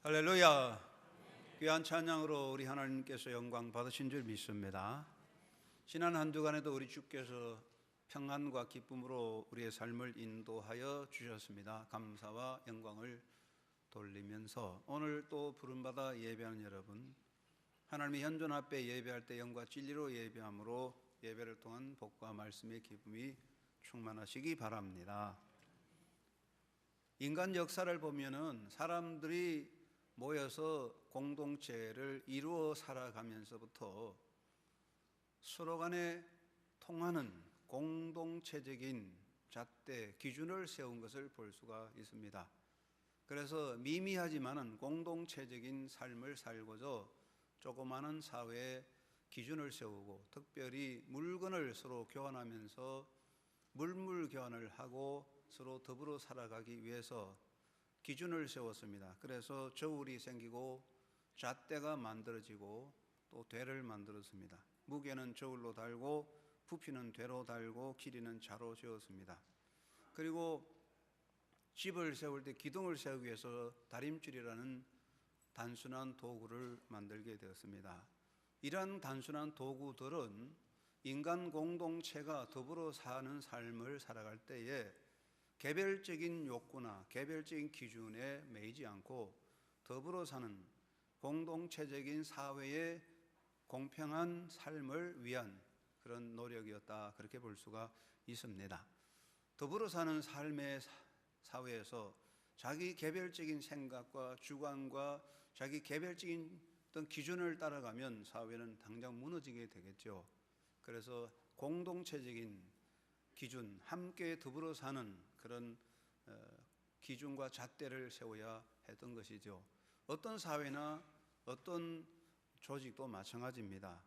할렐루야. 귀한 찬양으로 우리 하나님께서 영광 받으신 줄 믿습니다. 지난 한 주간에도 우리 주께서 평안과 기쁨으로 우리의 삶을 인도하여 주셨습니다. 감사와 영광을 돌리면서 오늘 또 부름받아 예배하는 여러분, 하나님의 현존 앞에 예배할 때 영과 진리로 예배함으로 예배를 통한 복과 말씀의 기쁨이 충만하시기 바랍니다. 인간 역사를 보면은 사람들이 모여서 공동체를 이루어 살아가면서부터 서로 간에 통하는 공동체적인 잣대, 기준을 세운 것을 볼 수가 있습니다. 그래서 미미하지만은 공동체적인 삶을 살고자 조그마한 사회에 기준을 세우고, 특별히 물건을 서로 교환하면서 물물 교환을 하고 서로 더불어 살아가기 위해서 기준을 세웠습니다. 그래서 저울이 생기고 잣대가 만들어지고 또 대를 만들었습니다. 무게는 저울로 달고 부피는 대로 달고 길이는 자로 재었습니다. 그리고 집을 세울 때 기둥을 세우기 위해서 다림줄이라는 단순한 도구를 만들게 되었습니다. 이러한 단순한 도구들은 인간 공동체가 더불어 사는 삶을 살아갈 때에 개별적인 욕구나 개별적인 기준에 매이지 않고 더불어 사는 공동체적인 사회의 공평한 삶을 위한 그런 노력이었다, 그렇게 볼 수가 있습니다. 더불어 사는 삶의 사회에서 자기 개별적인 생각과 주관과 자기 개별적인 어떤 기준을 따라가면 사회는 당장 무너지게 되겠죠. 그래서 공동체적인 기준, 함께 더불어 사는 그런 기준과 잣대를 세워야 했던 것이죠. 어떤 사회나 어떤 조직도 마찬가지입니다.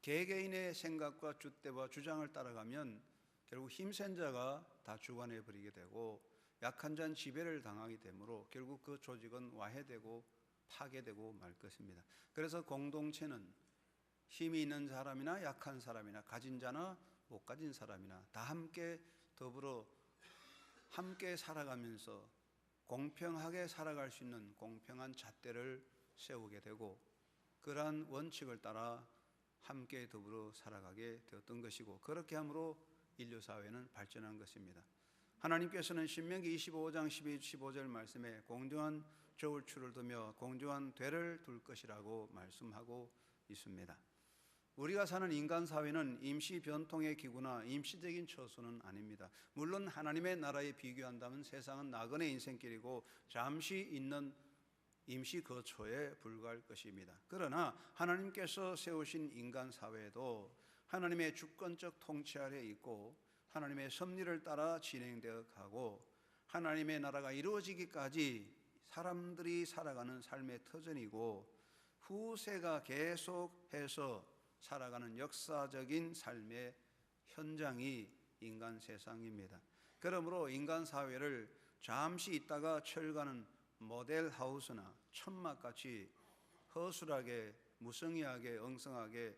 개개인의 생각과 줏대와 주장을 따라가면 결국 힘센 자가 다 주관해 버리게 되고 약한 자는 지배를 당하게 되므로 결국 그 조직은 와해되고 파괴되고 말 것입니다. 그래서 공동체는 힘이 있는 사람이나 약한 사람이나 가진 자나 못 가진 사람이나 다 함께 더불어 함께 살아가면서 공평하게 살아갈 수 있는 공평한 잣대를 세우게 되고, 그러한 원칙을 따라 함께 더불어 살아가게 되었던 것이고, 그렇게 함으로 인류 사회는 발전한 것입니다. 하나님께서는 신명기 25장 15절 말씀에 공정한 저울추를 두며 공정한 대를 둘 것이라고 말씀하고 있습니다. 우리가 사는 인간 사회는 임시 변통의 기구나 임시적인 처소는 아닙니다. 물론 하나님의 나라에 비교한다면 세상은 나그네 인생길이고 잠시 있는 임시 거처에 불과할 것입니다. 그러나 하나님께서 세우신 인간 사회도 하나님의 주권적 통치 아래 있고 하나님의 섭리를 따라 진행되어 가고 하나님의 나라가 이루어지기까지 사람들이 살아가는 삶의 터전이고 후세가 계속해서 살아가는 역사적인 삶의 현장이 인간 세상입니다. 그러므로 인간 사회를 잠시 있다가 철가는 모델하우스나 천막같이 허술하게 무성의하게 엉성하게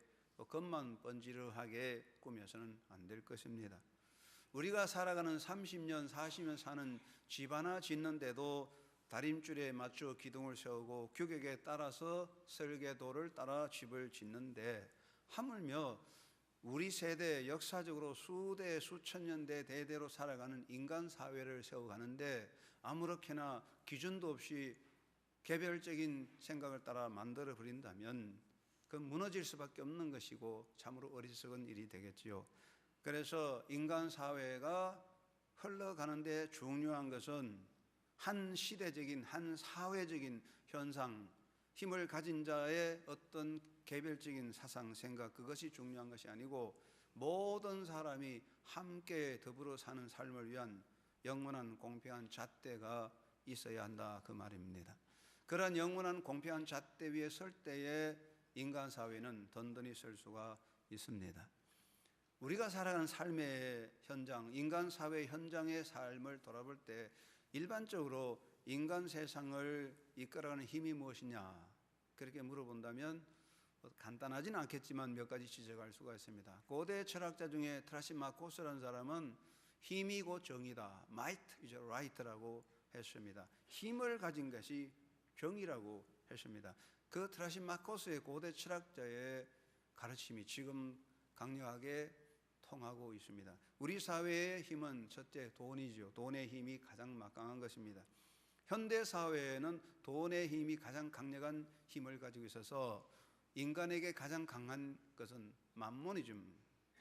겉만 번지르하게 꾸며서는 안 될 것입니다. 우리가 살아가는 30년 40년 사는 집 하나 짓는데도 다림줄에 맞춰 기둥을 세우고 규격에 따라서 설계도를 따라 집을 짓는데, 하물며 우리 세대 역사적으로 수대 수천 년대 대대로 살아가는 인간 사회를 세워가는데 아무렇게나 기준도 없이 개별적인 생각을 따라 만들어 버린다면 그건 무너질 수밖에 없는 것이고 참으로 어리석은 일이 되겠지요. 그래서 인간 사회가 흘러가는데 중요한 것은 한 시대적인 한 사회적인 현상, 힘을 가진 자의 어떤 개별적인 사상, 생각, 그것이 중요한 것이 아니고 모든 사람이 함께 더불어 사는 삶을 위한 영원한 공평한 잣대가 있어야 한다, 그 말입니다. 그런 영원한 공평한 잣대 위에 설 때에 인간 사회는 든든히 설 수가 있습니다. 우리가 살아가는 삶의 현장, 인간 사회 현장의 삶을 돌아볼 때 일반적으로 인간 세상을 이끌어가는 힘이 무엇이냐 그렇게 물어본다면 간단하지는 않겠지만 몇 가지 지적할 수가 있습니다. 고대 철학자 중에 트라시마코스라는 사람은 힘이 곧 정의다, might is right라고 했습니다. 힘을 가진 것이 정의라고 했습니다. 그 트라시마코스의 고대 철학자의 가르침이 지금 강력하게 통하고 있습니다. 우리 사회의 힘은 첫째 돈이죠. 돈의 힘이 가장 막강한 것입니다. 현대 사회에는 돈의 힘이 가장 강력한 힘을 가지고 있어서 인간에게 가장 강한 것은 만모니즘,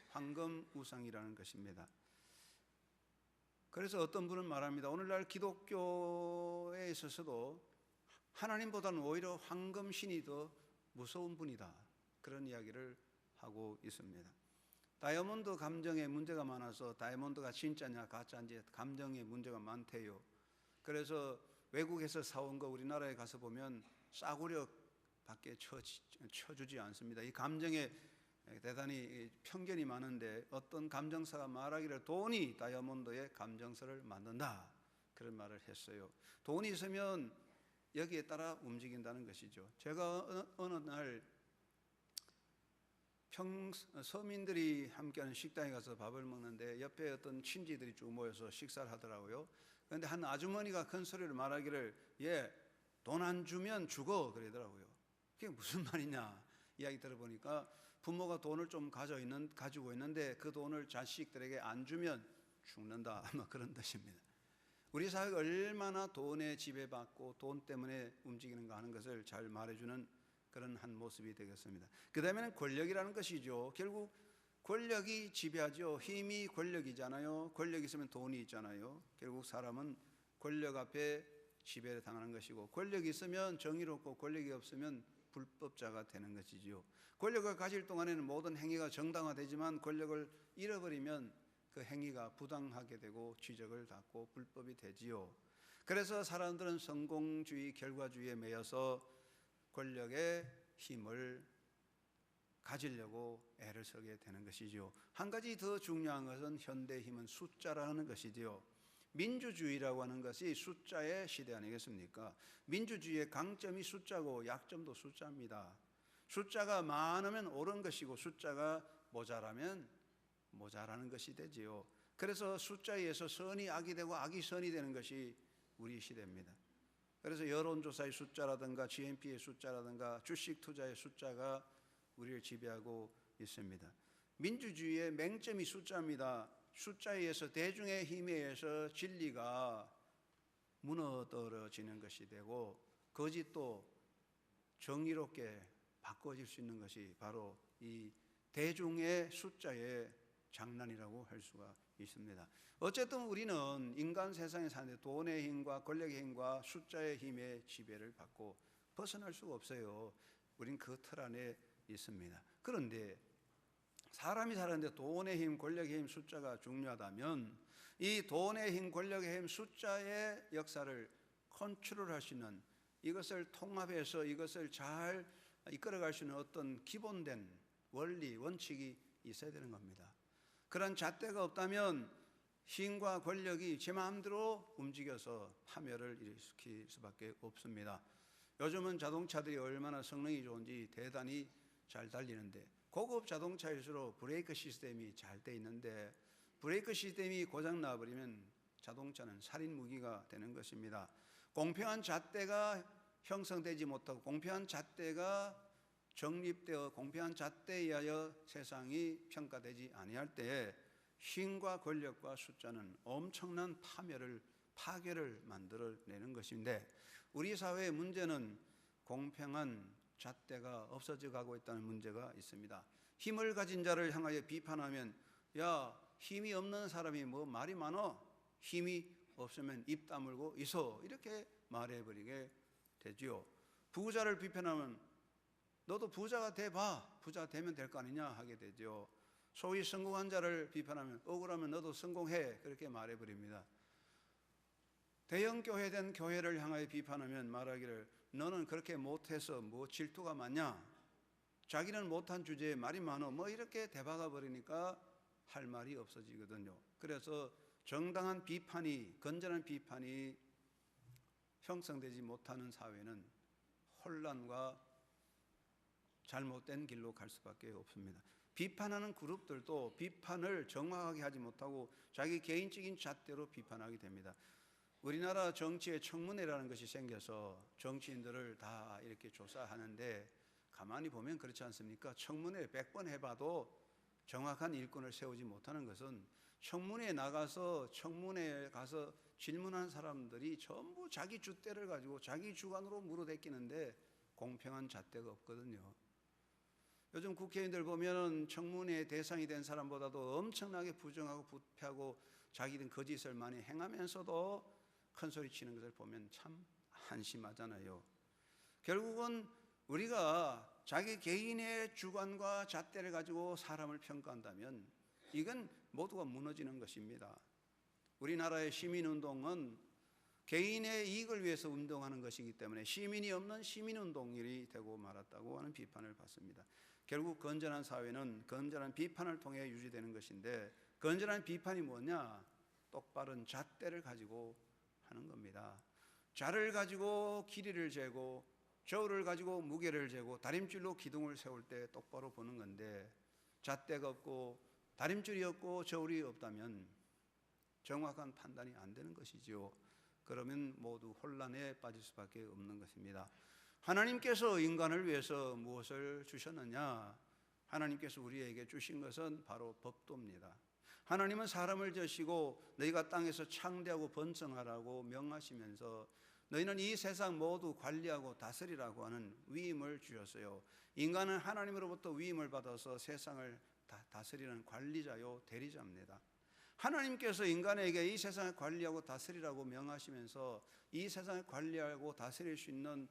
황금 우상이라는 것입니다. 그래서 어떤 분은 말합니다. 오늘날 기독교에 있어서도 하나님보다는 오히려 황금신이 더 무서운 분이다. 그런 이야기를 하고 있습니다. 다이아몬드 감정에 문제가 많아서 다이아몬드가 진짜냐 가짜인지 감정에 문제가 많대요. 그래서 외국에서 사온 거 우리나라에 가서 보면 싸구려밖에 쳐주지 않습니다. 이 감정에 대단히 편견이 많은데 어떤 감정사가 말하기를 돈이 다이아몬드의 감정서를 만든다. 그런 말을 했어요. 돈이 있으면 여기에 따라 움직인다는 것이죠. 제가 어느 날 서민들이 함께하는 식당에 가서 밥을 먹는데 옆에 어떤 친지들이 쭉 모여서 식사를 하더라고요. 그런데 한 아주머니가 큰 소리로 말하기를 돈 안 주면 죽어 그러더라고요. 그게 무슨 말이냐 이야기 들어보니까 부모가 돈을 좀 가지고 있는데 그 돈을 자식들에게 안 주면 죽는다 아마 그런 뜻입니다. 우리 사회가 얼마나 돈에 지배받고 돈 때문에 움직이는가 하는 것을 잘 말해주는 그런 한 모습이 되겠습니다. 그 다음에는 권력이라는 것이죠. 결국 권력이 지배하죠. 힘이 권력이잖아요. 권력이 있으면 돈이 있잖아요. 결국 사람은 권력 앞에 지배를 당하는 것이고 권력이 있으면 정의롭고 권력이 없으면 불법자가 되는 것이죠. 권력을 가질 동안에는 모든 행위가 정당화되지만 권력을 잃어버리면 그 행위가 부당하게 되고 지적을 받고 불법이 되지요. 그래서 사람들은 성공주의, 결과주의에 매여서 권력의 힘을 가지려고 애를 쓰게 되는 것이죠. 한 가지 더 중요한 것은 현대의 힘은 숫자라는 것이지요. 민주주의라고 하는 것이 숫자의 시대 아니겠습니까? 민주주의의 강점이 숫자고 약점도 숫자입니다. 숫자가 많으면 옳은 것이고 숫자가 모자라면 모자라는 것이 되지요. 그래서 숫자에 의해서 선이 악이 되고 악이 선이 되는 것이 우리 시대입니다. 그래서 여론조사의 숫자라든가 GNP의 숫자라든가 주식 투자의 숫자가 우리를 지배하고 있습니다. 민주주의의 맹점이 숫자입니다. 숫자에 의해서 대중의 힘에 의해서 진리가 무너뜨려지는 것이 되고 거짓도 정의롭게 바꿔질 수 있는 것이 바로 이 대중의 숫자의 장난이라고 할 수가 있습니다. 어쨌든 우리는 인간 세상에 사는데 돈의 힘과 권력의 힘과 숫자의 힘의 지배를 받고 벗어날 수가 없어요. 우린 그 틀 안에 있습니다. 그런데 사람이 사는데 돈의 힘, 권력의 힘, 숫자가 중요하다면 이 돈의 힘, 권력의 힘, 숫자의 역사를 컨트롤할 수 있는 이것을 통합해서 이것을 잘 이끌어갈 수 있는 어떤 기본된 원리, 원칙이 있어야 되는 겁니다. 그런 잣대가 없다면 힘과 권력이 제 마음대로 움직여서 파멸을 일으킬 수밖에 없습니다. 요즘은 자동차들이 얼마나 성능이 좋은지 대단히 잘 달리는데 고급 자동차일수록 브레이크 시스템이 잘 돼 있는데 브레이크 시스템이 고장 나버리면 자동차는 살인 무기가 되는 것입니다. 공평한 잣대가 형성되지 못하고 공평한 잣대가 정립되어 공평한 잣대에 의하여 세상이 평가되지 아니할 때에 힘과 권력과 숫자는 엄청난 파괴를 만들어내는 것인데 우리 사회의 문제는 공평한 잣대가 없어져 가고 있다는 문제가 있습니다. 힘을 가진 자를 향하여 비판하면 야 힘이 없는 사람이 뭐 말이 많어 힘이 없으면 입 다물고 있어 이렇게 말해버리게 되지요. 부자를 비판하면 너도 부자가 돼봐 부자 되면 될 거 아니냐 하게 되죠. 소위 성공한 자를 비판하면 억울하면 너도 성공해 그렇게 말해버립니다. 대형 교회된 교회를 향하여 비판하면 말하기를 너는 그렇게 못해서 뭐 질투가 많냐 자기는 못한 주제에 말이 많어 뭐 이렇게 대박아 버리니까 할 말이 없어지거든요. 그래서 정당한 비판이 건전한 비판이 형성되지 못하는 사회는 혼란과 잘못된 길로 갈 수밖에 없습니다. 비판하는 그룹들도 비판을 정확하게 하지 못하고 자기 개인적인 잣대로 비판하게 됩니다. 우리나라 정치에 청문회라는 것이 생겨서 정치인들을 다 이렇게 조사하는데 가만히 보면 그렇지 않습니까? 청문회 100번 해봐도 정확한 일꾼을 세우지 못하는 것은 청문회에 나가서 청문회에 가서 질문한 사람들이 전부 자기 줏대를 가지고 자기 주관으로 물어대끼는데 공평한 잣대가 없거든요. 요즘 국회의원들 보면 청문회 대상이 된 사람보다도 엄청나게 부정하고 부패하고 자기는 거짓을 많이 행하면서도 큰 소리 치는 것을 보면 참 한심하잖아요. 결국은 우리가 자기 개인의 주관과 잣대를 가지고 사람을 평가한다면 이건 모두가 무너지는 것입니다. 우리나라의 시민운동은 개인의 이익을 위해서 운동하는 것이기 때문에 시민이 없는 시민운동이 되고 말았다고 하는 비판을 받습니다. 결국 건전한 사회는 건전한 비판을 통해 유지되는 것인데 건전한 비판이 뭐냐? 똑바른 잣대를 가지고 하는 겁니다. 자를 가지고 길이를 재고 저울을 가지고 무게를 재고 다림줄로 기둥을 세울 때 똑바로 보는 건데 잣대가 없고 다림줄이 없고 저울이 없다면 정확한 판단이 안 되는 것이죠. 그러면 모두 혼란에 빠질 수밖에 없는 것입니다. 하나님께서 인간을 위해서 무엇을 주셨느냐? 하나님께서 우리에게 주신 것은 바로 법도입니다. 하나님은 사람을 지으시고 너희가 땅에서 창대하고 번성하라고 명하시면서 너희는 이 세상 모두 관리하고 다스리라고 하는 위임을 주셨어요. 인간은 하나님으로부터 위임을 받아서 세상을 다스리는 관리자요 대리자입니다. 하나님께서 인간에게 이 세상을 관리하고 다스리라고 명하시면서 이 세상을 관리하고 다스릴 수 있는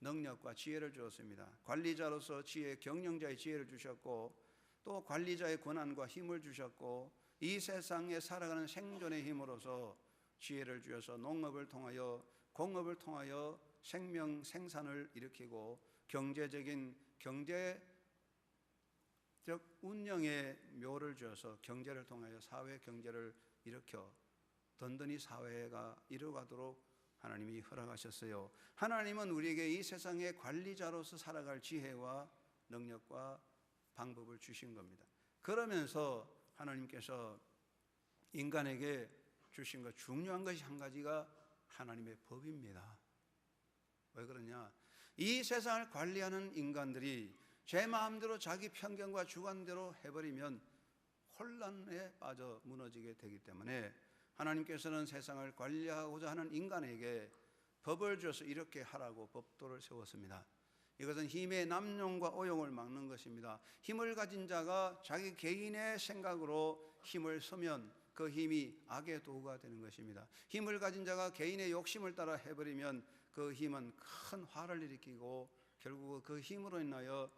능력과 지혜를 주었습니다. 관리자로서 지혜, 경영자의 지혜를 주셨고 또 관리자의 권한과 힘을 주셨고 이 세상에 살아가는 생존의 힘으로서 지혜를 주셔서 농업을 통하여 공업을 통하여 생명 생산을 일으키고 경제적 운영의 묘를 주어서 경제를 통하여 사회 경제를 일으켜 든든히 사회가 이루어가도록 하나님이 허락하셨어요. 하나님은 우리에게 이 세상의 관리자로서 살아갈 지혜와 능력과 방법을 주신 겁니다. 그러면서 하나님께서 인간에게 주신 것 중요한 것이 한 가지가 하나님의 법입니다. 왜 그러냐? 이 세상을 관리하는 인간들이 제 마음대로 자기 편견과 주관대로 해버리면 혼란에 빠져 무너지게 되기 때문에 하나님께서는 세상을 관리하고자 하는 인간에게 법을 주어서 이렇게 하라고 법도를 세웠습니다. 이것은 힘의 남용과 오용을 막는 것입니다. 힘을 가진 자가 자기 개인의 생각으로 힘을 쓰면 그 힘이 악의 도구가 되는 것입니다. 힘을 가진 자가 개인의 욕심을 따라 해버리면 그 힘은 큰 화를 일으키고 결국 그 힘으로 인하여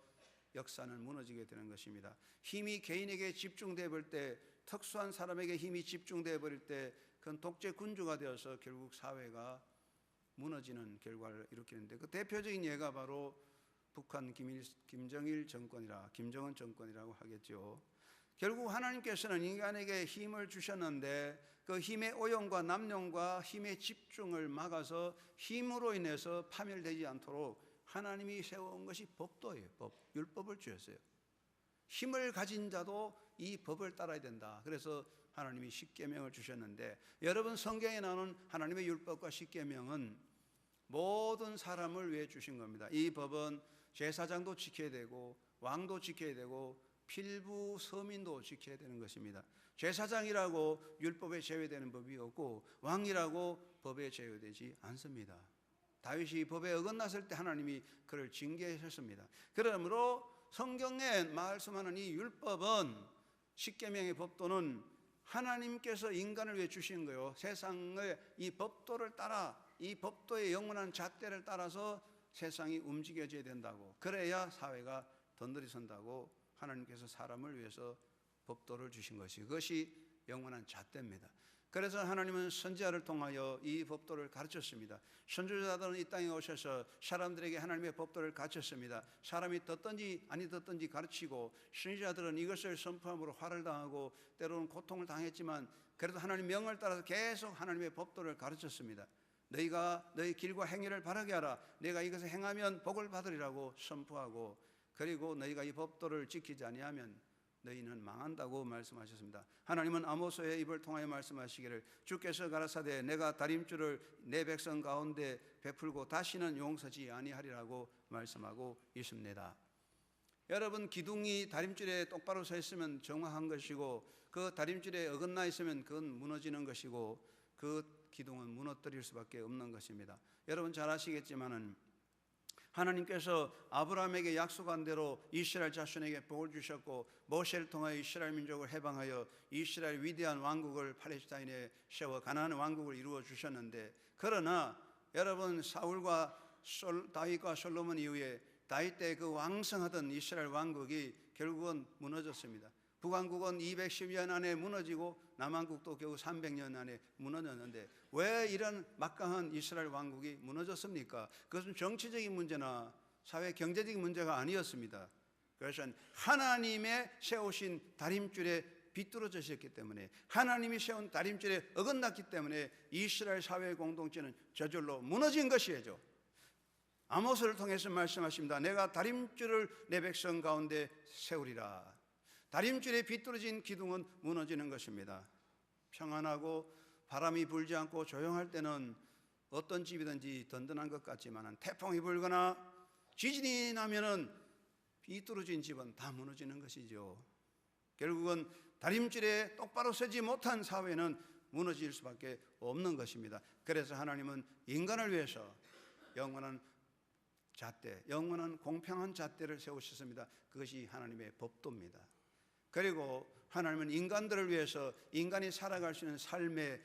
역사는 무너지게 되는 것입니다. 힘이 개인에게 집중되어 버릴 때, 특수한 사람에게 힘이 집중되어 버릴 때 그건 독재 군주가 되어서 결국 사회가 무너지는 결과를 일으키는데 그 대표적인 예가 바로 북한 김정은 정권이라고 하겠죠. 결국 하나님께서는 인간에게 힘을 주셨는데 그 힘의 오용과 남용과 힘의 집중을 막아서 힘으로 인해서 파멸되지 않도록 하나님이 세운 것이 법도예요. 율법을 주셨어요. 힘을 가진 자도 이 법을 따라야 된다. 그래서 하나님이 십계명을 주셨는데 여러분 성경에 나오는 하나님의 율법과 십계명은 모든 사람을 위해 주신 겁니다. 이 법은 제사장도 지켜야 되고 왕도 지켜야 되고 필부 서민도 지켜야 되는 것입니다. 제사장이라고 율법에 제외되는 법이 없고 왕이라고 법에 제외되지 않습니다. 다윗이 법에 어긋났을 때 하나님이 그를 징계하셨습니다. 그러므로 성경에 말씀하는 이 율법은 십계명의 법도는 하나님께서 인간을 위해 주신 거예요. 세상을 이 법도를 따라 이 법도의 영원한 잣대를 따라서 세상이 움직여져야 된다고 그래야 사회가 든든히 선다고 하나님께서 사람을 위해서 법도를 주신 것이 그것이 영원한 잣대입니다. 그래서 하나님은 선지자를 통하여 이 법도를 가르쳤습니다. 선지자들은 이 땅에 오셔서 사람들에게 하나님의 법도를 가르쳤습니다. 사람이 듣든지 아니 듣든지 가르치고 선지자들은 이것을 선포함으로 화를 당하고 때로는 고통을 당했지만 그래도 하나님 명을 따라서 계속 하나님의 법도를 가르쳤습니다. 너희가 너희 길과 행위를 바르게 하라. 내가 이것을 행하면 복을 받으리라고 선포하고 그리고 너희가 이 법도를 지키지 아니하면 너희는 망한다고 말씀하셨습니다. 하나님은 아모스의 입을 통하여 말씀하시기를 주께서 가라사대 내가 다림줄을 내 백성 가운데 베풀고 다시는 용서지 아니하리라고 말씀하고 있습니다. 여러분, 기둥이 다림줄에 똑바로 서 있으면 정확한 것이고 그 다림줄에 어긋나 있으면 그건 무너지는 것이고 그 기둥은 무너뜨릴 수밖에 없는 것입니다. 여러분 잘 아시겠지만은 하나님께서 아브라함에게 약속한 대로 이스라엘 자손에게 복을 주셨고 모세를 통하여 이스라엘 민족을 해방하여 이스라엘 위대한 왕국을 팔레스타인에 세워 가나안 왕국을 이루어 주셨는데, 그러나 여러분 사울과 다윗과 솔로몬 이후에 다윗 때 그 왕성하던 이스라엘 왕국이 결국은 무너졌습니다. 북왕국은 210년 안에 무너지고 남왕국도 겨우 300년 안에 무너졌는데 왜 이런 막강한 이스라엘 왕국이 무너졌습니까? 그것은 정치적인 문제나 사회 경제적인 문제가 아니었습니다. 그것은 하나님의 세우신 다림줄에 비뚤어졌기 때문에, 하나님이 세운 다림줄에 어긋났기 때문에 이스라엘 사회 공동체는 저절로 무너진 것이죠. 아모스를 통해서 말씀하십니다. 내가 다림줄을 내 백성 가운데 세우리라. 다림줄에 비뚤어진 기둥은 무너지는 것입니다. 평안하고 바람이 불지 않고 조용할 때는 어떤 집이든지 든든한 것 같지만 태풍이 불거나 지진이 나면은 비뚤어진 집은 다 무너지는 것이죠. 결국은 다림줄에 똑바로 서지 못한 사회는 무너질 수밖에 없는 것입니다. 그래서 하나님은 인간을 위해서 영원한 잣대, 영원한 공평한 잣대를 세우셨습니다. 그것이 하나님의 법도입니다. 그리고 하나님은 인간들을 위해서 인간이 살아갈 수 있는 삶의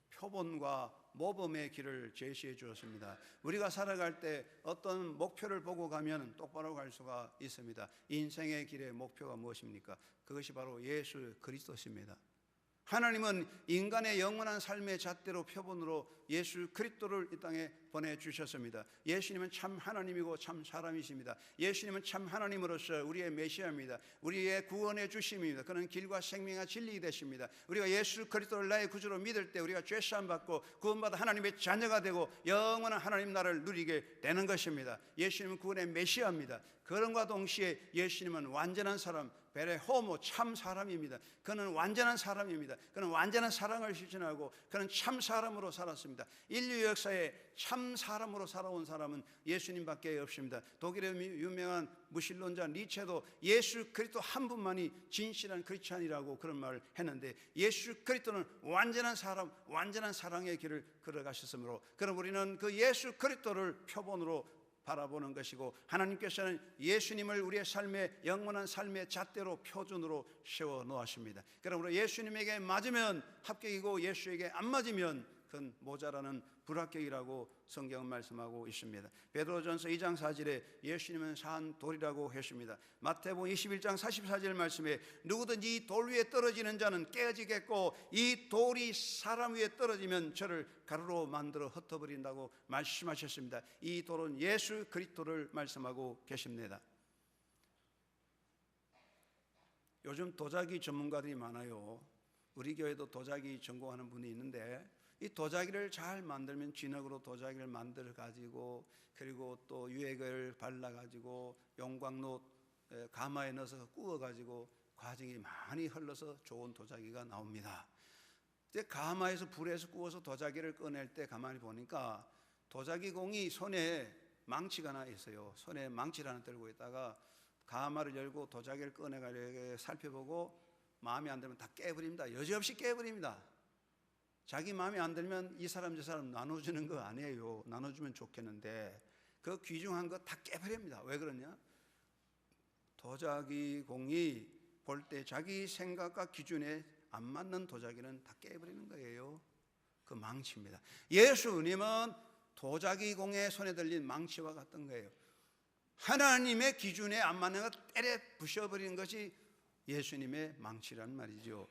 표본과 모범의 길을 제시해 주었습니다. 우리가 살아갈 때 어떤 목표를 보고 가면 똑바로 갈 수가 있습니다. 인생의 길의 목표가 무엇입니까? 그것이 바로 예수 그리스도십니다. 하나님은 인간의 영원한 삶의 잣대로 표본으로 예수 그리스도를 이 땅에 보내주셨습니다. 예수님은 참 하나님이고 참 사람이십니다. 예수님은 참 하나님으로서 우리의 메시아입니다. 우리의 구원의 주심입니다. 그는 길과 생명과 진리 되십니다. 우리가 예수 그리스도를 나의 구주로 믿을 때 우리가 죄사함 받고 구원받아 하나님의 자녀가 되고 영원한 하나님 나라를 누리게 되는 것입니다. 예수님은 구원의 메시아입니다. 그런과 동시에 예수님은 완전한 사람, 베레 호모, 참 사람입니다. 그는 완전한 사람입니다. 그는 완전한 사랑을 실천하고 그는 참 사람으로 살았습니다. 인류 역사에 참 사람으로 살아온 사람은 예수님밖에 없습니다. 독일의 유명한 무신론자 니체도 예수 그리스도 한 분만이 진실한 크리스찬이라고 그런 말을 했는데, 예수 그리스도는 완전한 사람, 완전한 사랑의 길을 걸어가셨으므로 그럼 우리는 그 예수 그리스도를 표본으로 바라보는 것이고, 하나님께서는 예수님을 우리의 삶의 영원한 삶의 잣대로 표준으로 세워 놓으십니다. 그러므로 예수님에게 맞으면 합격이고 예수에게 안 맞으면 그건 모자라는 불합격이라고 성경은 말씀하고 있습니다. 베드로전서 2장 4절에 예수님은 산 돌이라고 했습니다. 마태복음 21장 44절 말씀에 누구든지 이 돌 위에 떨어지는 자는 깨어지겠고 이 돌이 사람 위에 떨어지면 저를 가루로 만들어 흩어버린다고 말씀하셨습니다. 이 돌은 예수 그리스도를 말씀하고 계십니다. 요즘 도자기 전문가들이 많아요. 우리 교회도 도자기 전공하는 분이 있는데 이 도자기를 잘 만들면 진흙으로 도자기를 만들어 가지고 그리고 또 유액을 발라 가지고 용광로 가마에 넣어서 구워 가지고 과정이 많이 흘러서 좋은 도자기가 나옵니다. 이제 가마에서 불에서 구워서 도자기를 꺼낼 때 가만히 보니까 도자기 공이 손에 망치가 하나 있어요. 손에 망치를 하나 들고 있다가 가마를 열고 도자기를 꺼내가지고 살펴보고 마음에 안 들면 다 깨버립니다. 여지없이 깨버립니다. 자기 마음에 안 들면 이 사람 저 사람 나눠주는 거 아니에요. 나눠주면 좋겠는데 그 귀중한 거 다 깨버립니다. 왜 그러냐? 도자기 공이 볼 때 자기 생각과 기준에 안 맞는 도자기는 다 깨버리는 거예요. 그 망치입니다. 예수님은 도자기 공의 손에 들린 망치와 같은 거예요. 하나님의 기준에 안 맞는 것 때려 부셔버리는 것이 예수님의 망치란 말이죠.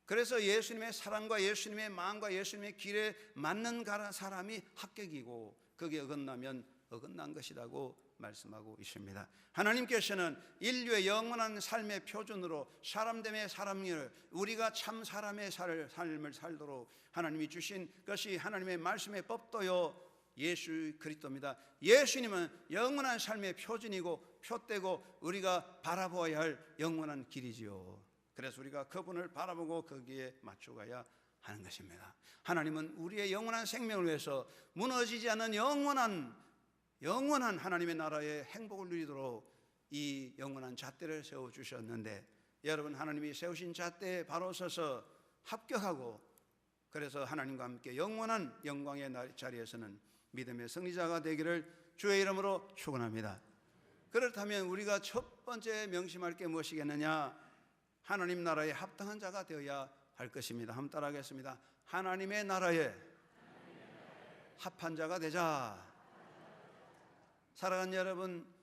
그래서 예수님의 사랑과 예수님의 마음과 예수님의 길에 맞는 사람이 합격이고 거기에 어긋나면 어긋난 것이라고 말씀하고 있습니다. 하나님께서는 인류의 영원한 삶의 표준으로 사람됨의 사람을 우리가 참 사람의 삶을 살도록 하나님이 주신 것이 하나님의 말씀의 법도요 예수 그리스도입니다. 예수님은 영원한 삶의 표준이고 표대고 우리가 바라보아야 할 영원한 길이지요. 그래서 우리가 그분을 바라보고 거기에 맞춰가야 하는 것입니다. 하나님은 우리의 영원한 생명을 위해서 무너지지 않는 영원한 하나님의 나라의 행복을 누리도록 이 영원한 잣대를 세워주셨는데, 여러분 하나님이 세우신 잣대에 바로 서서 합격하고, 그래서 하나님과 함께 영원한 영광의 자리에서는 믿음의 승리자가 되기를 주의 이름으로 축원합니다. 그렇다면 우리가 첫 번째 명심할 게 무엇이겠느냐? 하나님 나라에 합당한 자가 되어야 할 것입니다. 한번 따라하겠습니다. 하나님의 나라에 합한 자가 되자. 사랑하는 여러분,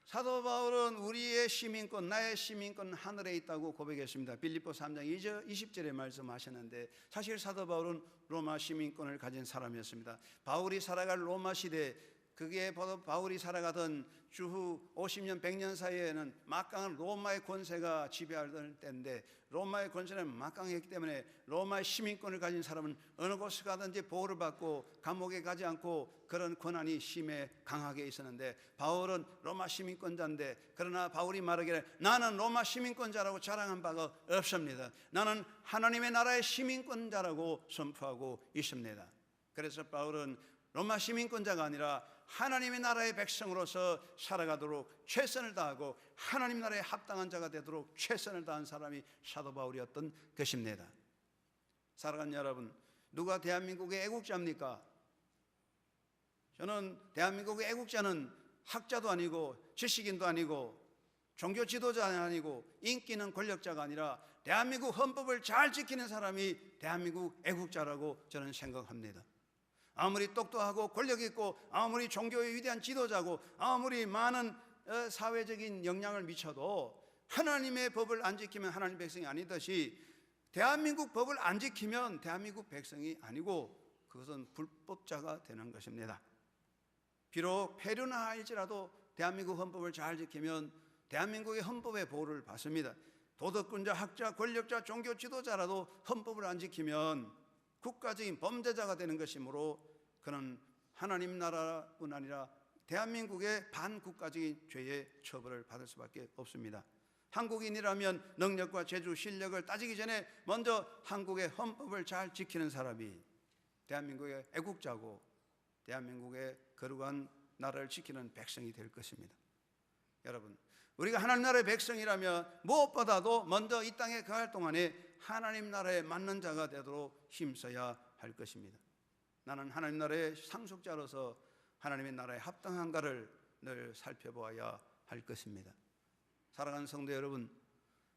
사도 바울은 우리의 시민권, 나의 시민권 하늘에 있다고 고백했습니다. 빌립보 3장 20절에 말씀하셨는데, 사실 사도 바울은 로마 시민권을 가진 사람이었습니다. 바울이 살아갈 로마 시대, 그게 바울이 살아가던 주후 50년 100년 사이에는 막강한 로마의 권세가 지배하던 때인데, 로마의 권세는 막강했기 때문에 로마의 시민권을 가진 사람은 어느 곳에 가든지 보호를 받고 감옥에 가지 않고 그런 권한이 심해 강하게 있었는데, 바울은 로마 시민권자인데, 그러나 바울이 말하기를 나는 로마 시민권자라고 자랑한 바가 없습니다. 나는 하나님의 나라의 시민권자라고 선포하고 있습니다. 그래서 바울은 로마 시민권자가 아니라 하나님의 나라의 백성으로서 살아가도록 최선을 다하고 하나님 나라에 합당한 자가 되도록 최선을 다한 사람이 사도 바울이었던 것입니다. 사랑하는 여러분, 누가 대한민국의 애국자입니까? 저는 대한민국의 애국자는 학자도 아니고 지식인도 아니고 종교 지도자는 아니고 인기 있는 권력자가 아니라 대한민국 헌법을 잘 지키는 사람이 대한민국 애국자라고 저는 생각합니다. 아무리 똑똑하고 권력 있고 아무리 종교의 위대한 지도자고 아무리 많은 사회적인 영향을 미쳐도 하나님의 법을 안 지키면 하나님 백성이 아니듯이 대한민국 법을 안 지키면 대한민국 백성이 아니고 그것은 불법자가 되는 것입니다. 비록 폐륜나 할지라도 대한민국 헌법을 잘 지키면 대한민국의 헌법의 보호를 받습니다. 도덕군자, 학자, 권력자, 종교 지도자라도 헌법을 안 지키면 국가적인 범죄자가 되는 것이므로 그는 하나님 나라뿐 아니라 대한민국의 반국가적인 죄의 처벌을 받을 수밖에 없습니다. 한국인이라면 능력과 재주, 실력을 따지기 전에 먼저 한국의 헌법을 잘 지키는 사람이 대한민국의 애국자고 대한민국의 거룩한 나라를 지키는 백성이 될 것입니다. 여러분, 우리가 하나님 나라의 백성이라면 무엇보다도 먼저 이 땅에 거할 동안에 하나님 나라에 맞는 자가 되도록 힘써야 할 것입니다. 나는 하나님 나라의 상속자로서 하나님의 나라에 합당한가를 늘 살펴보아야 할 것입니다. 사랑하는 성도 여러분,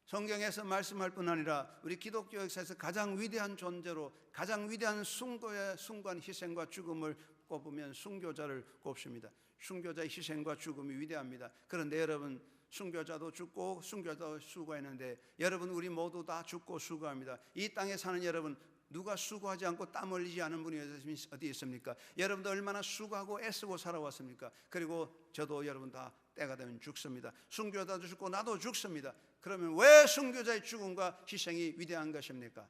성경에서 말씀할 뿐 아니라 우리 기독교 역사에서 가장 위대한 존재로 가장 위대한 숭고한 희생과 죽음을 꼽으면 순교자를 꼽습니다. 순교자의 희생과 죽음이 위대합니다. 그런데 여러분, 순교자도 죽고 순교자도 수고했는데 여러분, 우리 모두 다 죽고 수고합니다. 이 땅에 사는 여러분, 누가 수고하지 않고 땀 흘리지 않은 분이 어디 있습니까? 여러분도 얼마나 수고하고 애쓰고 살아왔습니까? 그리고 저도 여러분 다 때가 되면 죽습니다. 순교자도 죽고 나도 죽습니다. 그러면 왜 순교자의 죽음과 희생이 위대한 것입니까?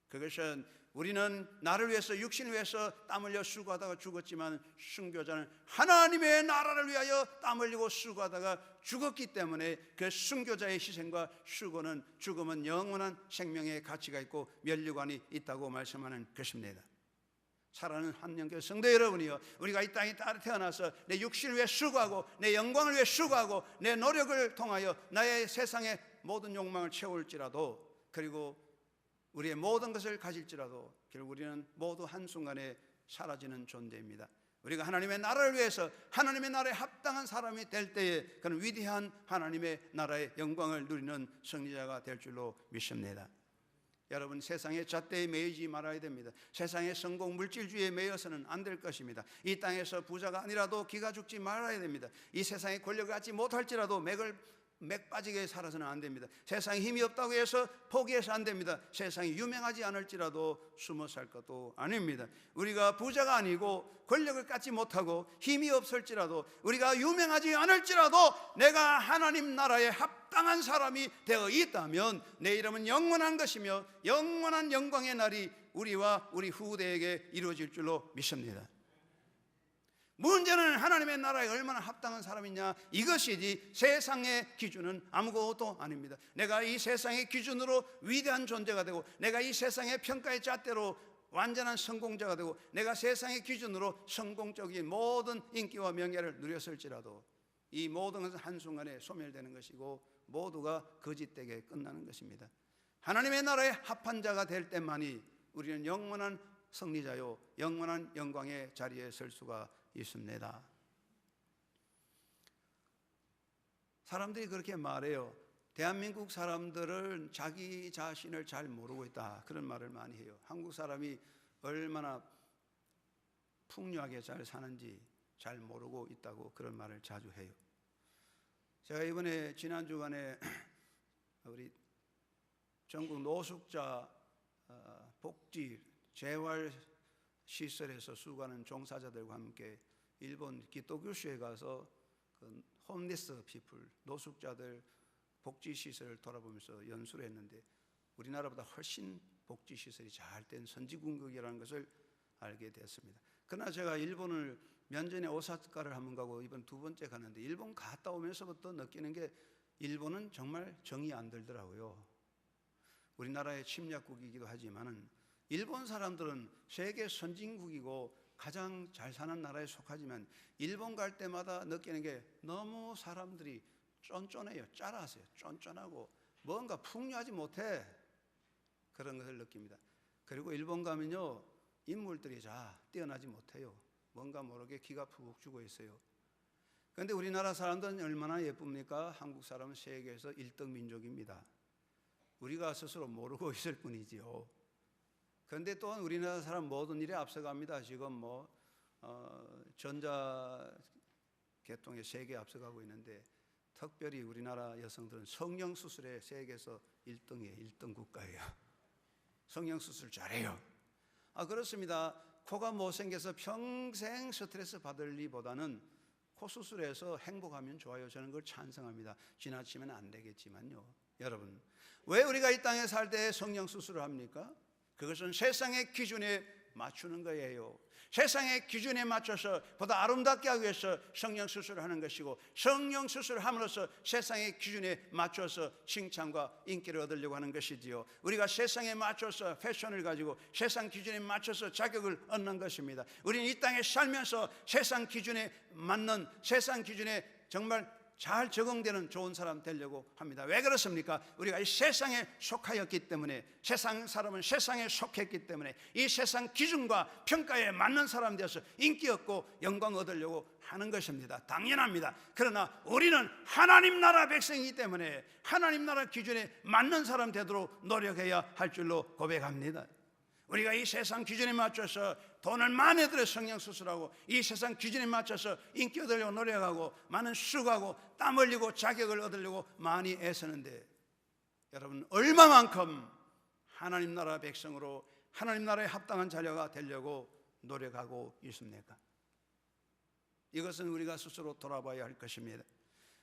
그것은 우리는 나를 위해서, 육신을 위해서 땀 흘려 수고하다가 죽었지만 순교자는 하나님의 나라를 위하여 땀 흘리고 수고하다가 죽었기 때문에 그 순교자의 희생과 수고는, 죽음은 영원한 생명의 가치가 있고 면류관이 있다고 말씀하는 것입니다. 사랑하는 한영교회 성도 여러분이요, 우리가 이 땅에 태어나서 내 육신을 위해 수고하고 내 영광을 위해 수고하고 내 노력을 통하여 나의 세상의 모든 욕망을 채울지라도, 그리고 우리의 모든 것을 가질지라도 결국 우리는 모두 한순간에 사라지는 존재입니다. 우리가 하나님의 나라를 위해서 하나님의 나라에 합당한 사람이 될 때에 그는 위대한 하나님의 나라의 영광을 누리는 승리자가 될 줄로 믿습니다. 여러분, 세상의 잣대에 매이지 말아야 됩니다. 세상의 성공 물질주의에 매여서는 안 될 것입니다. 이 땅에서 부자가 아니라도 기가 죽지 말아야 됩니다. 이 세상의 권력을 갖지 못할지라도 맥 빠지게 살아서는 안 됩니다. 세상에 힘이 없다고 해서 포기해서 안 됩니다. 세상이 유명하지 않을지라도 숨어 살 것도 아닙니다. 우리가 부자가 아니고 권력을 갖지 못하고 힘이 없을지라도, 우리가 유명하지 않을지라도 내가 하나님 나라에 합당한 사람이 되어 있다면 내 이름은 영원한 것이며 영원한 영광의 날이 우리와 우리 후대에게 이루어질 줄로 믿습니다. 문제는 하나님의 나라에 얼마나 합당한 사람이냐, 이것이지 세상의 기준은 아무것도 아닙니다. 내가 이 세상의 기준으로 위대한 존재가 되고, 내가 이 세상의 평가의 잣대로 완전한 성공자가 되고, 내가 세상의 기준으로 성공적인 모든 인기와 명예를 누렸을지라도 이 모든 것은 한순간에 소멸되는 것이고 모두가 거짓되게 끝나는 것입니다. 하나님의 나라에 합한 자가 될 때만이 우리는 영원한 승리자요 영원한 영광의 자리에 설 수가 있습니다. 사람들이 그렇게 말해요. 대한민국 사람들은 자기 자신을 잘 모르고 있다, 그런 말을 많이 해요. 한국 사람이 얼마나 풍요하게 잘 사는지 잘 모르고 있다고 그런 말을 자주 해요. 제가 이번에 지난 주간에 우리 전국 노숙자 복지 재활 시설에서 수고하는 종사자들과 함께 일본 기토교슈에 가서 그 홈리스 피플, 노숙자들 복지 시설을 돌아보면서 연수를 했는데 우리나라보다 훨씬 복지 시설이 잘 된 선진국이라는 것을 알게 됐습니다. 그러나 제가 일본을 면전에 오사카를 한번 가고 이번 두 번째 가는데 일본 갔다 오면서부터 느끼는 게 일본은 정말 정이 안 들더라고요. 우리나라의 침략국이기도 하지만은 일본 사람들은 세계 선진국이고 가장 잘 사는 나라에 속하지만 일본 갈 때마다 느끼는 게 너무 사람들이 쫀쫀해요. 짜라세요. 쫀쫀하고 뭔가 풍요하지 못해, 그런 것을 느낍니다. 그리고 일본 가면요 인물들이 뛰어나지 못해요. 뭔가 모르게 기가 푹 죽어 있어요. 그런데 우리나라 사람들은 얼마나 예쁩니까? 한국 사람은 세계에서 1등 민족입니다. 우리가 스스로 모르고 있을 뿐이지요. 그런데 또한 우리나라 사람 모든 일에 앞서갑니다. 지금 전자 계통의 세계에 앞서가고 있는데 특별히 우리나라 여성들은 성형 수술에 세계에서 1등이에요. 1등 국가예요. 성형 수술 잘해요. 그렇습니다. 코가 못생겨서 평생 스트레스 받을 리보다는 코 수술해서 행복하면 좋아요. 저는 그걸 찬성합니다. 지나치면 안 되겠지만요. 여러분, 왜 우리가 이 땅에 살 때 성형 수술을 합니까? 그것은 세상의 기준에 맞추는 거예요. 세상의 기준에 맞춰서 보다 아름답게 하기 위해서 성형수술을 하는 것이고, 성형수술을 함으로써 세상의 기준에 맞춰서 칭찬과 인기를 얻으려고 하는 것이지요. 우리가 세상에 맞춰서 패션을 가지고 세상 기준에 맞춰서 자격을 얻는 것입니다. 우리는 이 땅에 살면서 세상 기준에 맞는, 세상 기준에 정말 잘 적응되는 좋은 사람 되려고 합니다. 왜 그렇습니까? 우리가 이 세상에 속하였기 때문에, 세상 사람은 세상에 속했기 때문에 이 세상 기준과 평가에 맞는 사람 되어서 인기 얻고 영광 얻으려고 하는 것입니다. 당연합니다. 그러나 우리는 하나님 나라 백성이기 때문에 하나님 나라 기준에 맞는 사람 되도록 노력해야 할 줄로 고백합니다. 우리가 이 세상 기준에 맞춰서 돈을 많이 들여 성형수술하고 이 세상 기준에 맞춰서 인기 얻으려고 노력하고 많은 수고하고 땀 흘리고 자격을 얻으려고 많이 애쓰는데, 여러분 얼마만큼 하나님 나라 백성으로 하나님 나라에 합당한 자녀가 되려고 노력하고 있습니까? 이것은 우리가 스스로 돌아봐야 할 것입니다.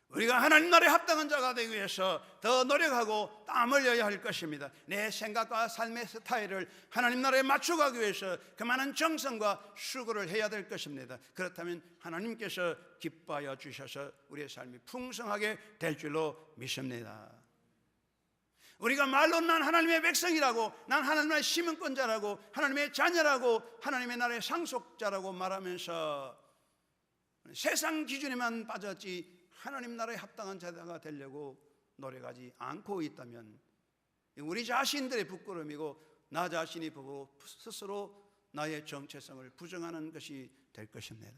우리가 하나님 나라에 합당한 자가 되기 위해서 더 노력하고 땀 흘려야 할 것입니다. 내 생각과 삶의 스타일을 하나님 나라에 맞춰가기 위해서 그 많은 정성과 수고를 해야 될 것입니다. 그렇다면 하나님께서 기뻐하여 주셔서 우리의 삶이 풍성하게 될 줄로 믿습니다. 우리가 말로 난 하나님의 백성이라고, 난 하나님 나라의 시민권자라고, 하나님의 자녀라고, 하나님의 나라의 상속자라고 말하면서 세상 기준에만 빠졌지 하나님 나라에 합당한 자가 되려고 노력하지 않고 있다면 우리 자신들의 부끄러움이고 나 자신이 보고 스스로 나의 정체성을 부정하는 것이 될 것입니다.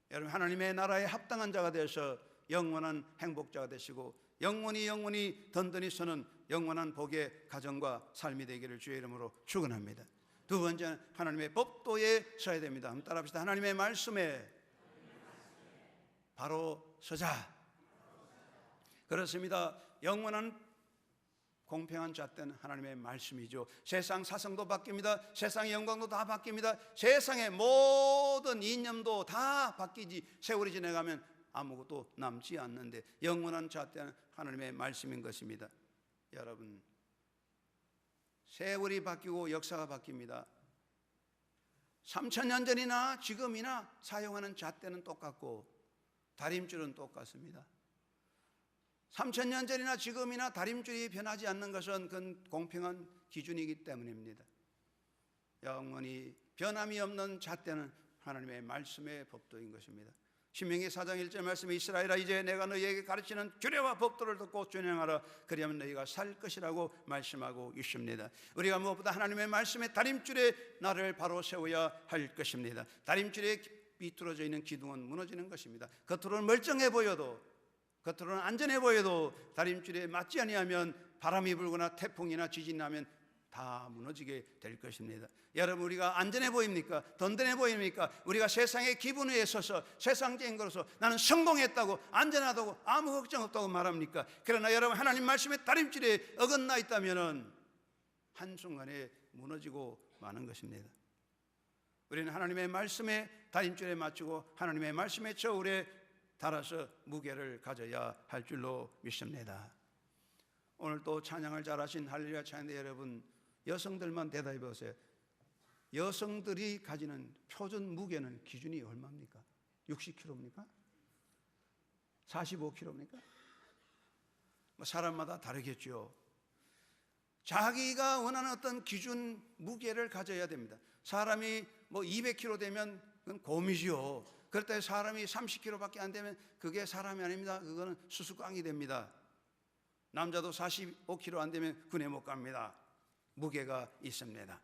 여러분, 하나님의 나라에 합당한 자가 되어서 영원한 행복자가 되시고 영원히 든든히 서는 영원한 복의 가정과 삶이 되기를 주의 이름으로 축원합니다. 두 번째는 하나님의 법도에 서야 됩니다. 한번 따라합시다. 하나님의 말씀에 바로 서자. 그렇습니다. 영원한 공평한 잣대는 하나님의 말씀이죠. 세상 사성도 바뀝니다. 세상의 영광도 다 바뀝니다. 세상의 모든 이념도 다 바뀌지. 세월이 지나가면 아무것도 남지 않는데 영원한 잣대는 하나님의 말씀인 것입니다. 여러분, 세월이 바뀌고 역사가 바뀝니다. 3000년 전이나 지금이나 사용하는 잣대는 똑같고 다림줄은 똑같습니다. 3000년 전이나 지금이나 다림줄이 변하지 않는 것은 그건 공평한 기준이기 때문입니다. 영원히 변함이 없는 잣대는 하나님의 말씀의 법도인 것입니다. 신명기 4장 1절 말씀에 이스라엘아 이제 내가 너희에게 가르치는 규례와 법도를 듣고 준행하라 그리하면 너희가 살 것이라고 말씀하고 있습니다. 우리가 무엇보다 하나님의 말씀의 다림줄에 나를 바로 세워야 할 것입니다. 다림줄에 비뚤어져 있는 기둥은 무너지는 것입니다. 겉으로는 멀쩡해 보여도, 겉으로는 안전해 보여도 다림줄에 맞지 아니하면 바람이 불거나 태풍이나 지진이 나면 다 무너지게 될 것입니다. 여러분, 우리가 안전해 보입니까? 든든해 보입니까? 우리가 세상의 기분 위에 서서 세상적인 것으로서 나는 성공했다고, 안전하다고, 아무 걱정 없다고 말합니까? 그러나 여러분, 하나님 말씀의 다림줄에 어긋나 있다면 한순간에 무너지고 마는 것입니다. 우리는 하나님의 말씀의 다림줄에 맞추고 하나님의 말씀의 저울에 달아서 무게를 가져야 할 줄로 믿습니다. 오늘 또 찬양을 잘하신 할렐루야 찬양대 여러분, 여성들만 대답해 보세요. 여성들이 가지는 표준 무게는 기준이 얼마입니까? 60kg입니까? 45kg입니까? 사람마다 다르겠죠. 자기가 원하는 어떤 기준 무게를 가져야 됩니다. 사람이 200kg 되면 그건 곰이죠. 그럴 때 사람이 30kg밖에 안 되면 그게 사람이 아닙니다. 그거는 수수깡이 됩니다. 남자도 45kg 안 되면 군에 못 갑니다. 무게가 있습니다.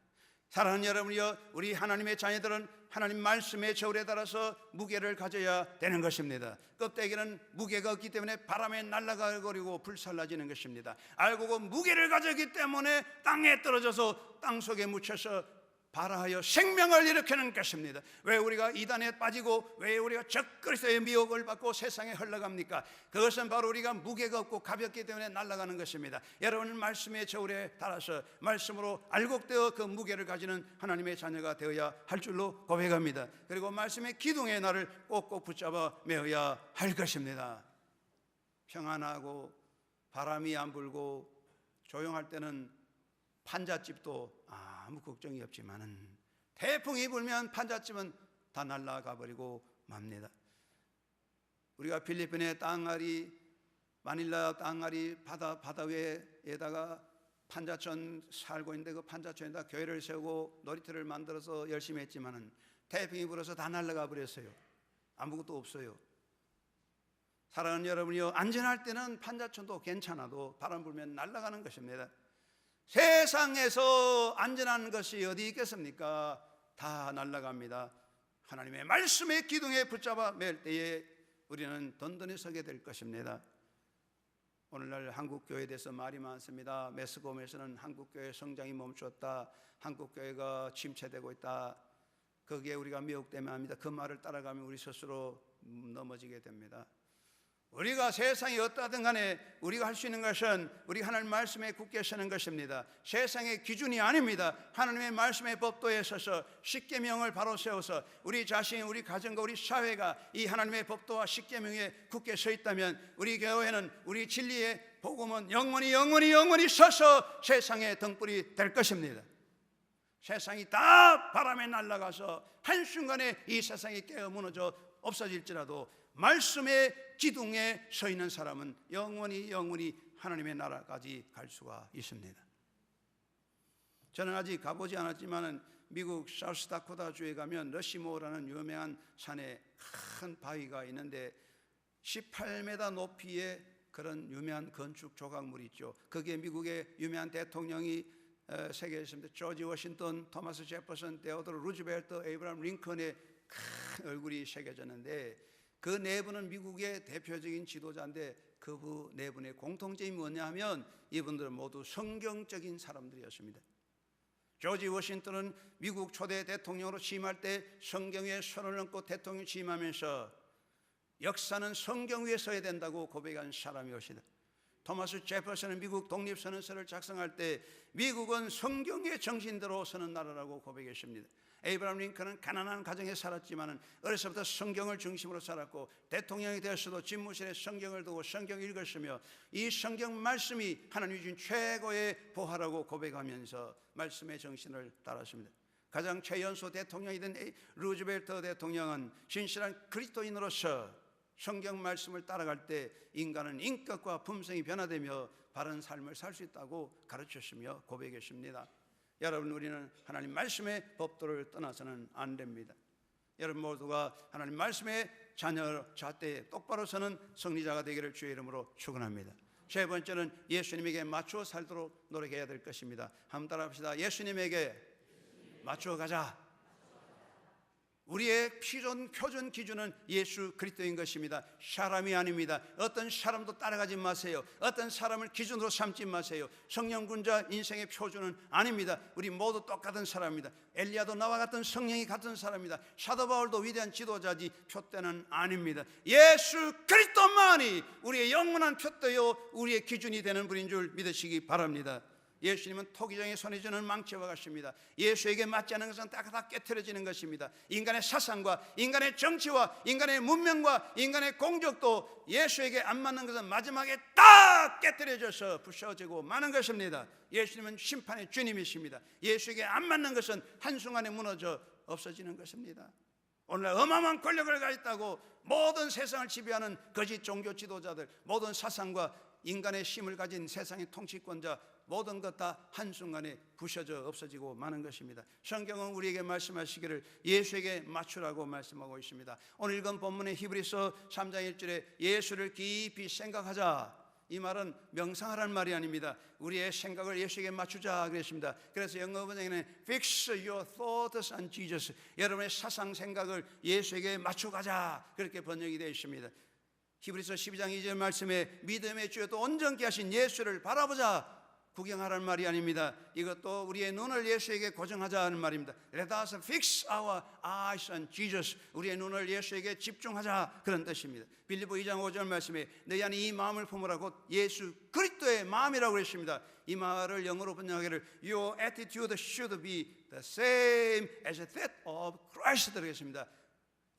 사랑하는 여러분이여, 우리 하나님의 자녀들은 하나님 말씀의 저울에 따라서 무게를 가져야 되는 것입니다. 껍데기는 무게가 없기 때문에 바람에 날아가버리고 불살라지는 것입니다. 알고 그 무게를 가졌기 때문에 땅에 떨어져서 땅 속에 묻혀서 발하여 생명을 일으키는 것입니다. 왜 우리가 이단에 빠지고 왜 우리가 적그리스도의 미혹을 받고 세상에 흘러갑니까? 그것은 바로 우리가 무게가 없고 가볍기 때문에 날아가는 것입니다. 여러분, 말씀의 저울에 따라서 말씀으로 알곡되어 그 무게를 가지는 하나님의 자녀가 되어야 할 줄로 고백합니다. 그리고 말씀의 기둥에 나를 꼭꼭 붙잡아 메어야 할 것입니다. 평안하고 바람이 안 불고 조용할 때는 판잣집도 아무 걱정이 없지만은 태풍이 불면 판잣집은 다 날아가 버리고 맙니다. 우리가 필리핀의 땅아리, 마닐라 땅아리 바다 위에다가 판잣촌 살고 있는데 그 판잣촌에다 교회를 세우고 놀이터를 만들어서 열심히 했지만은 태풍이 불어서 다 날아가 버렸어요. 아무것도 없어요. 사랑하는 여러분이요, 안전할 때는 판잣촌도 괜찮아도 바람 불면 날아가는 것입니다. 세상에서 안전한 것이 어디 있겠습니까? 다 날아갑니다. 하나님의 말씀의 기둥에 붙잡아 맬 때에 우리는 든든히 서게 될 것입니다. 오늘날 한국교회에 대해서 말이 많습니다. 매스컴에서는 한국교회 성장이 멈췄다, 한국교회가 침체되고 있다, 거기에 우리가 미혹되면 합니다. 그 말을 따라가면 우리 스스로 넘어지게 됩니다. 우리가 세상이 어떠하든 간에 우리가 할 수 있는 것은 우리 하나님 말씀에 굳게 서는 것입니다. 세상의 기준이 아닙니다. 하나님의 말씀의 법도에 서서 십계명을 바로 세워서 우리 자신, 우리 가정과 우리 사회가 이 하나님의 법도와 십계명에 굳게 서 있다면 우리 교회는, 우리 진리의 복음은 영원히 서서 세상의 등불이 될 것입니다. 세상이 다 바람에 날아가서 한순간에 이 세상이 깨어 무너져 없어질지라도 말씀의 기둥에 서 있는 사람은 영원히 하나님의 나라까지 갈 수가 있습니다. 저는 아직 가보지 않았지만 미국 사우스다코타주에 가면 러시모어라는 유명한 산에 큰 바위가 있는데 18m 높이의 그런 유명한 건축 조각물이 있죠. 거기에 미국의 유명한 대통령이 세계에 있습니다. 조지 워싱턴, 토마스 제퍼슨, 테오도로 루즈벨트, 에이브라함 링컨의 큰 얼굴이 새겨졌는데 그 네 분은 미국의 대표적인 지도자인데 그 네 분의 공통점이 뭐냐 하면 이분들은 모두 성경적인 사람들이었습니다. 조지 워싱턴은 미국 초대 대통령으로 취임할 때 성경 위에 손을 얹고 대통령 취임하면서 역사는 성경 위에 서야 된다고 고백한 사람이었습니다. 토마스 제퍼슨은 미국 독립선언서를 작성할 때 미국은 성경의 정신대로 서는 나라라고 고백했습니다. 에이브라함 링컨은 가난한 가정에 살았지만 어려서부터 성경을 중심으로 살았고 대통령이 되었어도 집무실에 성경을 두고 성경을 읽었으며 이 성경 말씀이 하나님이 주신 최고의 보화라고 고백하면서 말씀의 정신을 따랐습니다. 가장 최연소 대통령이 된 루즈벨트 대통령은 신실한 그리스도인으로서 성경 말씀을 따라갈 때 인간은 인격과 품성이 변화되며 바른 삶을 살 수 있다고 가르쳤으며 고백했습니다. 여러분, 우리는 하나님 말씀의 법도를 떠나서는 안 됩니다. 여러분 모두가 하나님 말씀의 자태에 똑바로 서는 승리자가 되기를 주의 이름으로 축원합니다. 세 번째는 예수님에게 맞추어 살도록 노력해야 될 것입니다. 한번 따라합시다. 예수님에게 맞추어 가자. 우리의 표준 기준은 예수 그리스도인 것입니다. 사람이 아닙니다. 어떤 사람도 따라가지 마세요. 어떤 사람을 기준으로 삼지 마세요. 성령군자 인생의 표준은 아닙니다. 우리 모두 똑같은 사람입니다. 엘리야도 나와 같은 성령이 같은 사람입니다. 사도 바울도 위대한 지도자지 표대는 아닙니다. 예수 그리스도만이 우리의 영원한 표대요 우리의 기준이 되는 분인 줄 믿으시기 바랍니다. 예수님은 토기장의 손에 쥐는 망치와 같습니다. 예수에게 맞지 않는 것은 다 깨트려지는 것입니다. 인간의 사상과 인간의 정치와 인간의 문명과 인간의 공적도 예수에게 안 맞는 것은 마지막에 다 깨트려져서 부셔지고 마는 것입니다. 예수님은 심판의 주님이십니다. 예수에게 안 맞는 것은 한순간에 무너져 없어지는 것입니다. 오늘날 어마어마한 권력을 가졌다고 모든 세상을 지배하는 거짓 종교 지도자들, 모든 사상과 인간의 힘을 가진 세상의 통치권자, 모든 것 다 한순간에 부셔져 없어지고 마는 것입니다. 성경은 우리에게 말씀하시기를 예수에게 맞추라고 말씀하고 있습니다. 오늘 읽은 본문의 히브리서 3장 1절에 예수를 깊이 생각하자, 이 말은 명상하라는 말이 아닙니다. 우리의 생각을 예수에게 맞추자 그랬습니다. 그래서 영어 번역에는 Fix your thoughts on Jesus, 여러분의 사상 생각을 예수에게 맞춰가자, 그렇게 번역이 되어 있습니다. 히브리서 12장 2절 말씀에 믿음의 주여도 온전케 하신 예수를 바라보자, 구경하라는 말이 아닙니다. 이것도 우리의 눈을 예수에게 고정하자는 말입니다. Let us fix our eyes on Jesus, 우리의 눈을 예수에게 집중하자, 그런 뜻입니다. 빌립보 2장 5절 말씀에 너희 안에 이 마음을 품으라고 예수 그리스도의 마음이라고 했습니다. 이 말을 영어로 번역하기를 Your attitude should be the same as that of Christ 되겠습니다.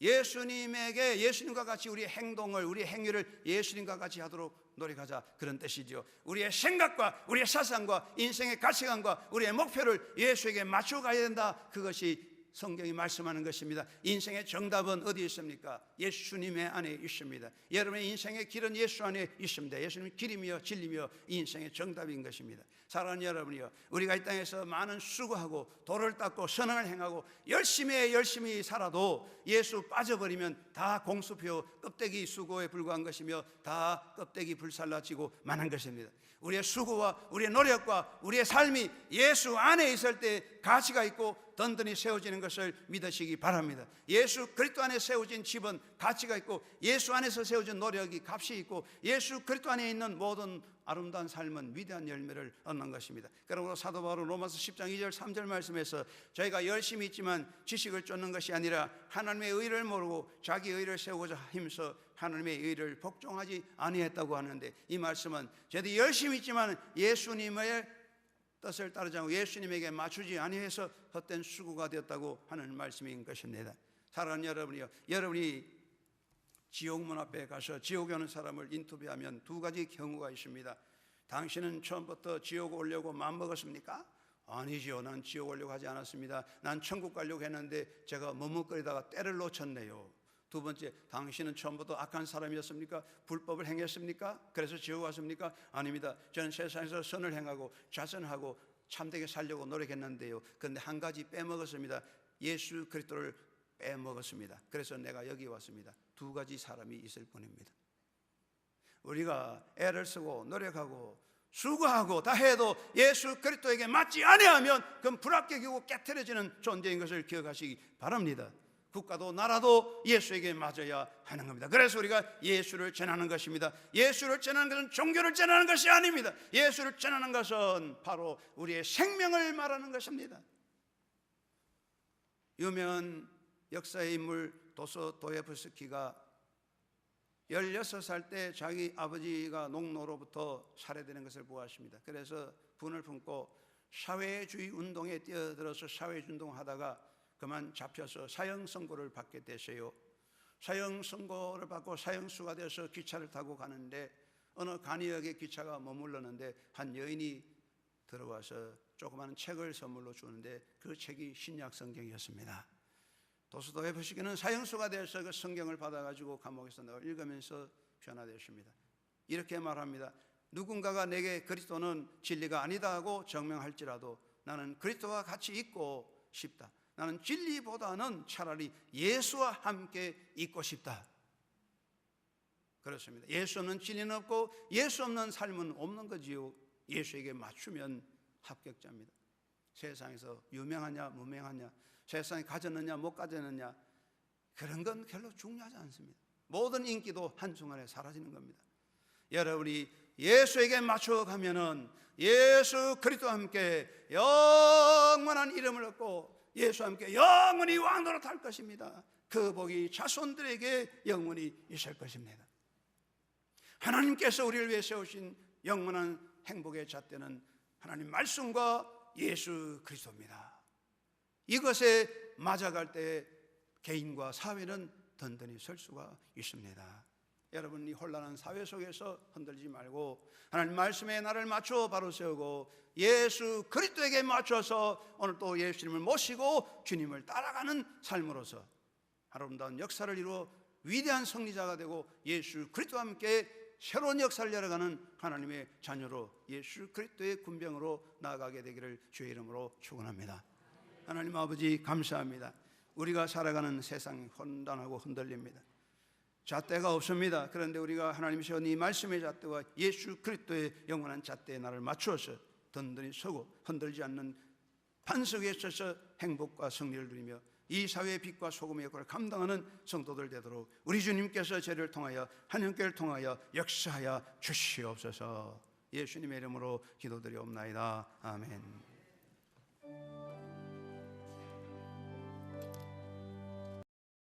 예수님에게, 예수님과 같이 우리의 행동을, 우리의 행위를 예수님과 같이 하도록 노력하자, 그런 뜻이죠. 우리의 생각과 우리의 사상과 인생의 가치관과 우리의 목표를 예수에게 맞춰 가야 된다, 그것이 성경이 말씀하는 것입니다. 인생의 정답은 어디에 있습니까? 예수님의 안에 있습니다. 여러분의 인생의 길은 예수 안에 있습니다. 예수님은 길이며 진리며 인생의 정답인 것입니다. 사랑하는 여러분이요, 우리가 이 땅에서 많은 수고하고 도를 닦고 선행을 행하고 열심히 살아도 예수 빠져버리면 다 공수표 껍데기 수고에 불과한 것이며 다 껍데기 불살라지고 마는 것입니다. 우리의 수고와 우리의 노력과 우리의 삶이 예수 안에 있을 때 가치가 있고 든든히 세워지는 것을 믿으시기 바랍니다. 예수 그리스도 안에 세워진 집은 가치가 있고 예수 안에서 세워진 노력이 값이 있고 예수 그리스도 안에 있는 모든 아름다운 삶은 위대한 열매를 얻는 것입니다. 그러므로 사도 바울은 로마서 10장 2절 3절 말씀에서 저희가 열심히 있지만 지식을 쫓는 것이 아니라 하나님의 의를 모르고 자기 의를 세우고자 힘써 하나님의 의를 복종하지 아니했다고 하는데, 이 말씀은 저희들이 열심히 있지만 예수님의 뜻을 따르지 않고 예수님에게 맞추지 아니해서 헛된 수고가 되었다고 하는 말씀인 것입니다. 사랑하는 여러분이요, 여러분이 지옥문 앞에 가서 지옥에 오는 사람을 인터뷰하면 두 가지 경우가 있습니다. 당신은 처음부터 지옥 오려고 마음먹었습니까? 아니지요, 난 지옥 오려고 하지 않았습니다. 난 천국 가려고 했는데 제가 머뭇거리다가 때를 놓쳤네요. 두 번째, 당신은 처음부터 악한 사람이었습니까? 불법을 행했습니까? 그래서 지옥 왔습니까? 아닙니다. 저는 세상에서 선을 행하고 자선하고 참되게 살려고 노력했는데요, 그런데 한 가지 빼먹었습니다. 예수 그리스도를 빼먹었습니다. 그래서 내가 여기 왔습니다. 두 가지 사람이 있을 뿐입니다. 우리가 애를 쓰고 노력하고 수고하고 다 해도 예수 그리스도에게 맞지 아니하면 그건 불합격이고 깨트려지는 존재인 것을 기억하시기 바랍니다. 국가도 나라도 예수에게 맞아야 하는 겁니다. 그래서 우리가 예수를 전하는 것입니다. 예수를 전하는 것은 종교를 전하는 것이 아닙니다. 예수를 전하는 것은 바로 우리의 생명을 말하는 것입니다. 유명한 역사의 인물 도스토옙스키가 16살 때 자기 아버지가 농노로부터 살해되는 것을 보았습니다. 그래서 분을 품고 사회주의 운동에 뛰어들어서 사회주의 운동을 하다가 그만 잡혀서 사형 선고를 받게 되세요. 사형 선고를 받고 사형수가 돼서 기차를 타고 가는데 어느 간이역에 기차가 머물렀는데 한 여인이 들어와서 조그마한 책을 선물로 주는데 그 책이 신약 성경이었습니다. 도스토옙스키는 사형수가 돼서 그 성경을 받아가지고 감옥에서 나와 읽으면서 변화되었습니다. 이렇게 말합니다. 누군가가 내게 그리스도는 진리가 아니다 하고 증명할지라도 나는 그리스도와 같이 있고 싶다. 나는 진리보다는 차라리 예수와 함께 있고 싶다. 그렇습니다. 예수 없는 진리는 없고 예수 없는 삶은 없는 거지요. 예수에게 맞추면 합격자입니다. 세상에서 유명하냐 무명하냐, 세상에 가졌느냐 못 가졌느냐, 그런 건 별로 중요하지 않습니다. 모든 인기도 한순간에 사라지는 겁니다. 여러분이 예수에게 맞춰가면은 예수 그리스도와 함께 영원한 이름을 얻고 예수와 함께 영원히 왕노릇 할 것입니다. 그 복이 자손들에게 영원히 있을 것입니다. 하나님께서 우리를 위해 세우신 영원한 행복의 잣대는 하나님 말씀과 예수 그리스도입니다. 이것에 맞아갈 때 개인과 사회는 든든히 설 수가 있습니다. 여러분, 이 혼란한 사회 속에서 흔들리지 말고 하나님 말씀에 나를 맞춰 바로 세우고 예수 그리스도에게 맞춰서 오늘 또 예수님을 모시고 주님을 따라가는 삶으로서 아름다운 역사를 이루어 위대한 승리자가 되고 예수 그리스도와 함께 새로운 역사를 열어가는 하나님의 자녀로 예수 그리스도의 군병으로 나아가게 되기를 주의 이름으로 축원합니다. 하나님 아버지 감사합니다. 우리가 살아가는 세상이 혼란하고 흔들립니다. 잣대가 없습니다. 그런데 우리가 하나님 세운 이 말씀의 잣대와 예수 그리스도의 영원한 잣대에 나를 맞추어서 든든히 서고 흔들지 않는 반석 위에 서서 행복과 승리를 누리며 이 사회의 빛과 소금의 역할을 감당하는 성도들 되도록 우리 주님께서 저를 통하여 한영교회를 통하여 역사하여 주시옵소서. 예수님의 이름으로 기도드리옵나이다. 아멘.